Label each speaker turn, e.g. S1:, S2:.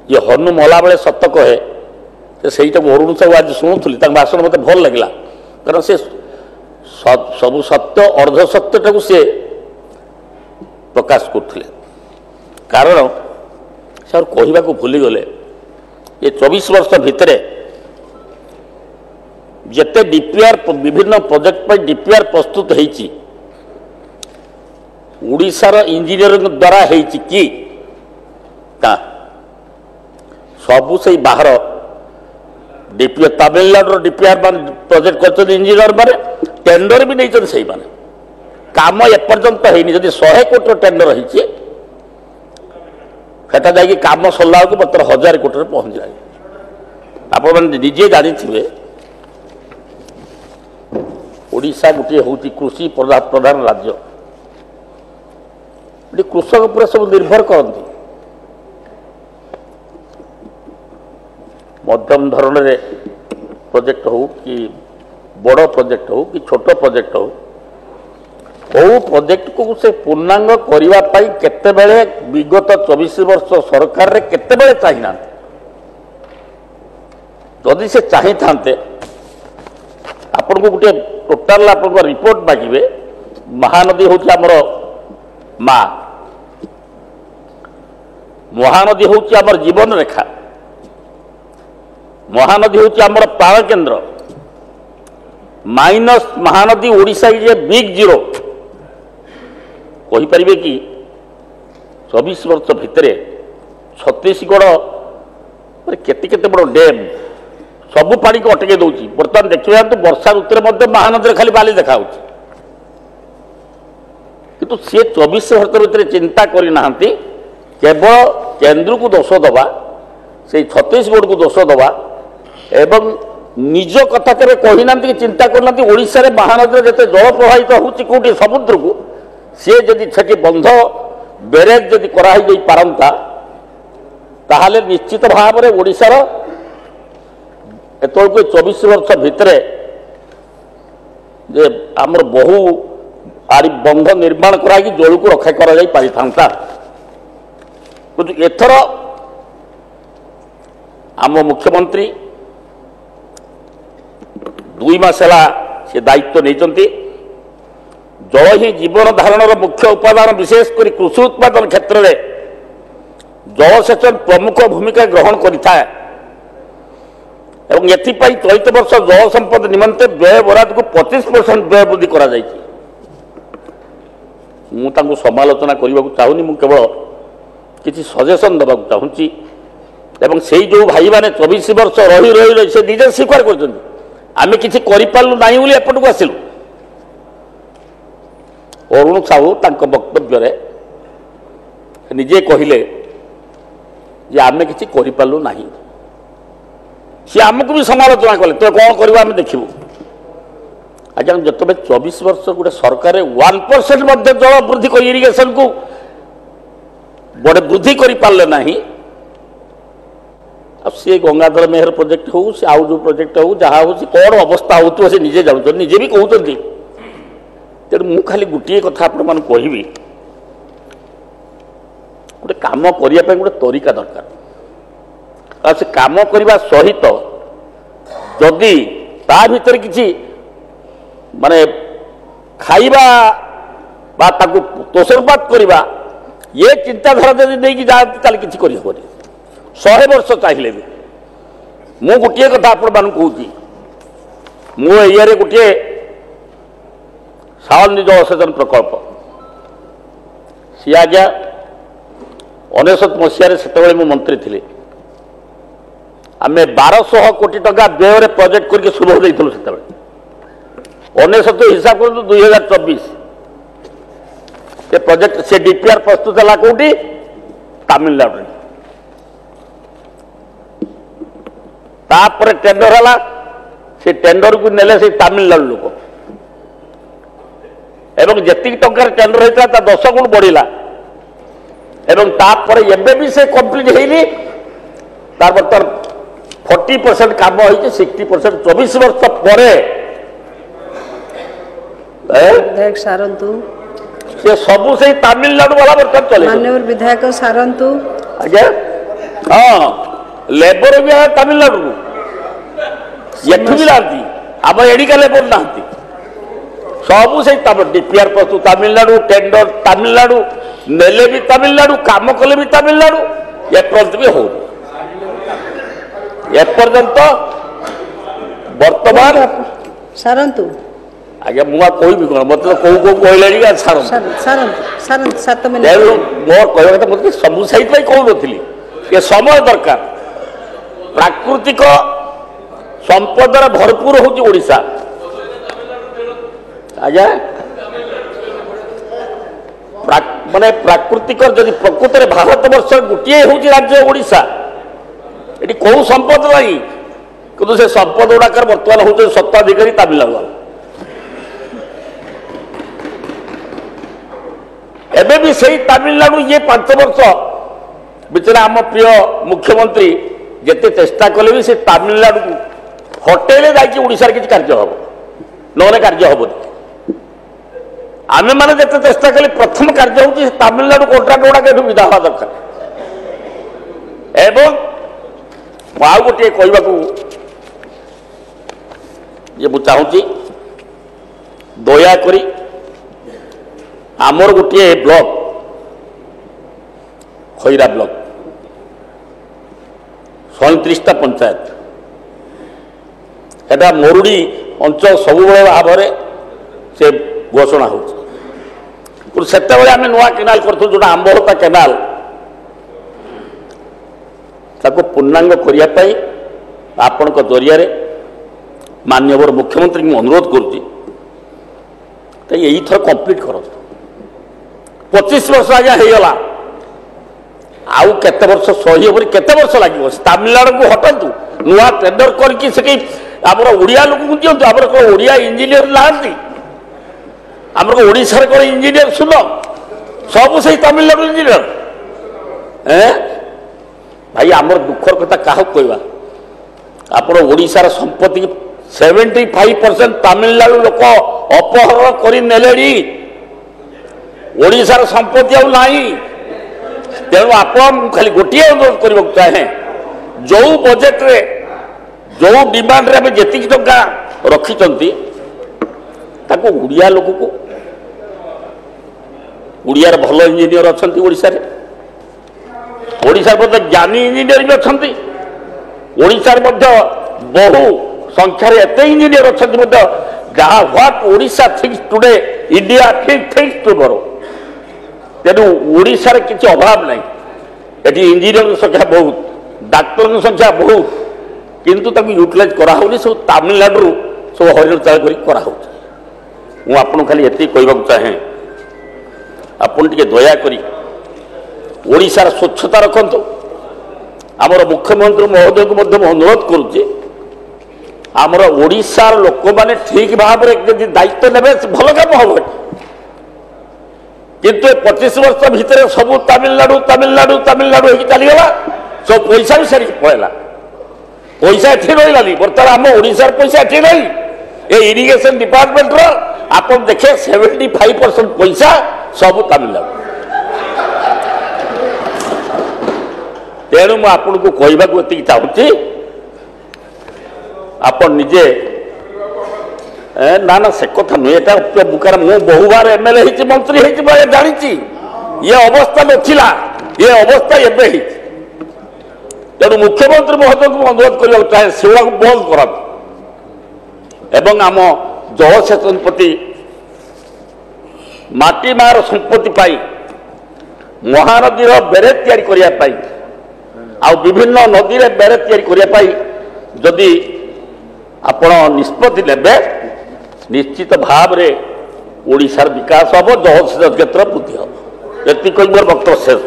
S1: जे हनु मला बेले सत कहे से अरुण साहू आज शुणुली भाषण मत भल लगे कारण से सब सत्य अर्ध सत्यटा सी प्रकाश करते कारण से कहवा भूलीगले ये 24 वर्ष भितर जिते डीपीआर विभिन्न प्रोजेक्ट पर डीपीआर प्रस्तुत होती उड़ीसार इंजीनियरिंग द्वारा होती कि सबू से बाहर डीपीआर तमिलनाडु डीपीआर प्रोजेक्ट कर इंजीनियर मैंने टेंडर भी नहीं से काम एपर्यंत होनी जब 100 कोटी टेंडर होती जाकि काम सरला बेलू मतलब 1000 कोटी पहुँचला आप निजे जानी ओडिशा गोटे हूँ कृषि प्रधान राज्य कृषक पूरा सब निर्भर करती मध्यम धरण प्रोजेक्ट हो कि बड़ प्रोजेक्ट हो कि छोट प्रोजेक्ट हो प्रोजेक्ट को से पूर्णांग करने केतेबेले विगत 24 वर्ष सरकार रे केतेबेले चाहिना जदि से चाही थांते आपन को गोटे टोटाल आपन रिपोर्ट मागिबे महानदी होची हमर माँ महानदी होची हमर जीवन रेखा महानदी होची हमर प्राण केंद्र माइनस महानदी ओडिशा जे बिग जीरो कही परिबे कि 24 वर्ष भितर छत्तीसगढ़ केते केते बड़ डैम सबू पानी को अटके दौची बर्तमान देखिए तो वर्षा ऋतु में महानदी खाली बाली देखा किंतु सी 24 वर्ष भितर चिंता करना केवल केंद्र को दोष दबा से छत्तीसगढ़ को दोष दबा एवं निज कथा केवे कहीना कि चिंता करना ओडिशा रे महानदी जिते जल प्रवाहित होती समुद्र को सी जदि छठी बंध बेरेज जदि कराई पारंता ताहले निश्चित भाव में ओडिशार एत 24 वर्ष भितर जे आमर बहु आरी बंध निर्माण कराई जल को रक्षा करा पारि था एथर आम मुख्यमंत्री 2 मास से दायित्व नहीं जल ही जीवन धारण मुख्य उपादान विशेषकर कृषि उत्पादन क्षेत्र में जलसेचन प्रमुख भूमिका ग्रहण करता है चलित वर्ष जल संपद निमंते व्यय बराद को 25% व्यय वृद्धि करा मुझे समालोचना करने को चाहूनी मु केवल किसी सजेसन देवा चाहूँगी एवं से जो भाई मैंने 24 वर्ष रही रही से निजे स्वीकार कर आम कि करूँ ना एपट को आसिलु अरुण साहू वक्तव्य निजे कहले जे आम कि करूँ ना सी आमको भी समालोचना कले तो कौन कर देखू आज जो 24 वर्ष गोटे सरकार 1% जल वृद्धि कर इरिगेशन को बड़े वृद्धि कर पारे ना सी गंगाधर मेहर प्रोजेक्ट हो सी आउ जो प्रोजेक्ट हो जहाँ हो कौन अवस्था हो से निजे जानते निजे भी कहते तेणु मु खाली गोटे कथा आपण मान कहि गोटे काम करने गोटे तरीका दरकार से काम करने सहित जदि ता भीतर किसी माने खाइबा बा ताकू तोषरपात करवा ये चिंताधारा जब नहीं जाती किसी करहबनी 100 वर्ष चाहिए भी मु गोटे कथा आपण मान कहूँ मो एरिया गोटे सावनी जलसेचन प्रकल्प सी आज्ञा 19 मसीह से मु मंत्री थी आम 1200 कोटी टका व्यय प्रोजेक्ट करके शुरू हो 19 हिसाब कर 2024 से प्रोजेक्ट से डीपीआर प्रस्तुत है कौटी तमिलनाडु तापर टेंडर है से टेंडर को नेले से तमिलनाडु लोक एवं जी टंकार टेंडर होता 10 गुण बढ़ला एवं तापर एबे भी से कंप्लीट होनी तार बर्तमान 40% काम हो 60% 24 वर्ष पर
S2: विधायक सारंतु
S1: से सबू से तमिलनाडु वाला बर्तमान चले
S2: माननीय विधायक सारंतु
S1: आज्ञा हाँ लेबर भी तमिलनाडु एठू भी लाती आम एडिका लेबर ना सबू से डीपीआर प्रस्तुत तमिलनाडु टेंडर तमिलनाडु नेले भी तमिलनाडु काम कले भी तमिलनाडु एपर्यंत भी हो एपर्यंत बर्तमान
S2: सारंतु
S1: आज्ञा मुआ कोई भी कौन मतलब कौ कौ कहले
S2: सारंतु 7 मिनिट
S1: मोर कहवा कथा मतलब सबू सहित कहून ये समय दरकार प्राकृतिक संपदर भरपूर होची ओडिशा आज्ञा माने प्राकृतिक जदि प्रकृत में भारत वर्ष गोटे हूँ राज्य ओडिशा ये कौ संपद नहीं कि से संपद गुड़ाक बर्तमान हूँ सत्ताधिकारी तमिलनाडु एबे भी सही तमिलनाडु ये 5 वर्ष बिचरा आम प्रिय मुख्यमंत्री जिते चेष्टा कले भी से तमिलनाडु हटेले जाकि ओडिशार किसी कार्य हम नौने कार्य हम आम मैंने जिते चेष्टा कले प्रथम कार्य हूँ तमिलनाडु कॉन्ट्राक्ट गुड़ाक विदा हवा दरकार एवं आउ गोटे कहवाक ये मुझे चाहूँगी दयाकोरी आमर गोटे ब्लॉक खैरा ब्लॉक 37टा पंचायत एटा मरुड़ी अंचल सब भाव से घोषणा हो आम नुआ केनाल करूँ जोटा आंबहता केनाल ताको पूर्णांग करने आपण जरिया माननीय मुख्यमंत्री अनुरोध करुँच थर कंप्लीट कर 25 वर्ष आज्ञा होगला आउ केते वर्ष सही हम केते वर्ष लगे तमिलनाडु को हटातु नुआ टेंडर करके आमर ओडिया लोक दिंतु आमर ओडिया इंजीनियर लाती आमर ओडिशार कौन इंजीनियर सुन सब से तमिलनाडु इंजीनियर भाई आमर दुखर कथा क्या कहवा आप ओडिशार संपत्ति 75% तमिलनाडु लोक अपहरण कर ओडिशार संपत्ति आउ नहीं तेणु आप खाली गोटे अनुरोध करने चाहे जो बजेट रे जो डिमांड रे जी टंका रखी ओडिया लोक को ओडियार भल इंजीनियर अच्छा ओडिशा रे ओडिशा ज्ञानी इंजीनियर भी अच्छा ओडिशा बहु संख्यार एत इंजीनियर अच्छा जहाँ what Odisha thinks today India thinks tomorrow तेणु ओडिशार किसी अभाव नहीं ये इंजीनियर संख्या बहुत डाक्तर संख्या बहुत किंतु यूटिलाइज कराऊनी सब तमिलनाडु सब हरिण चाल कर खाली ये कहवाक चाहे आपन टे दयाकोरी ओडिशार स्वच्छता रखु आमर मुख्यमंत्री महोदय को अनुरोध करुचे आमर ओडिशार लोक मैंने ठीक भाव में दायित्व ने भल काम हम किंतु 25 वर्ष भितर सब तमिलनाडु तमिलनाडु तमिलनाडु हो चलीगला सब पैसा भी सारी पड़ेगा पैसा एठी रही बर्तमान आम ओडिशार पैसा एठी नहीं ये इरिगेशन डिपार्टमेंट आप देखे 75% पैसा सब तमिलनाडु तेणु मुझे को कहवाक ये चाहूँगी आप निजे ना ना से कथा नुहे बुकार मु बहु बार एमएलए मंत्री जानी ये अवस्था नथिला ये अवस्था एवं तेणु मुख्यमंत्री महोदय को अनुरोध करने चाहे से बंद कर आम जलसेचन प्रति माटी मार संपत्ति पाई महानदी बेरेज या विभिन्न नदी में बेरेज या जदि आपण निष्पत्ति नेबे निश्चित भाव रे ओडिशार विकास हम जलसेचन क्षेत्र वृद्धि हम ये मोर वक्तव्य शेष।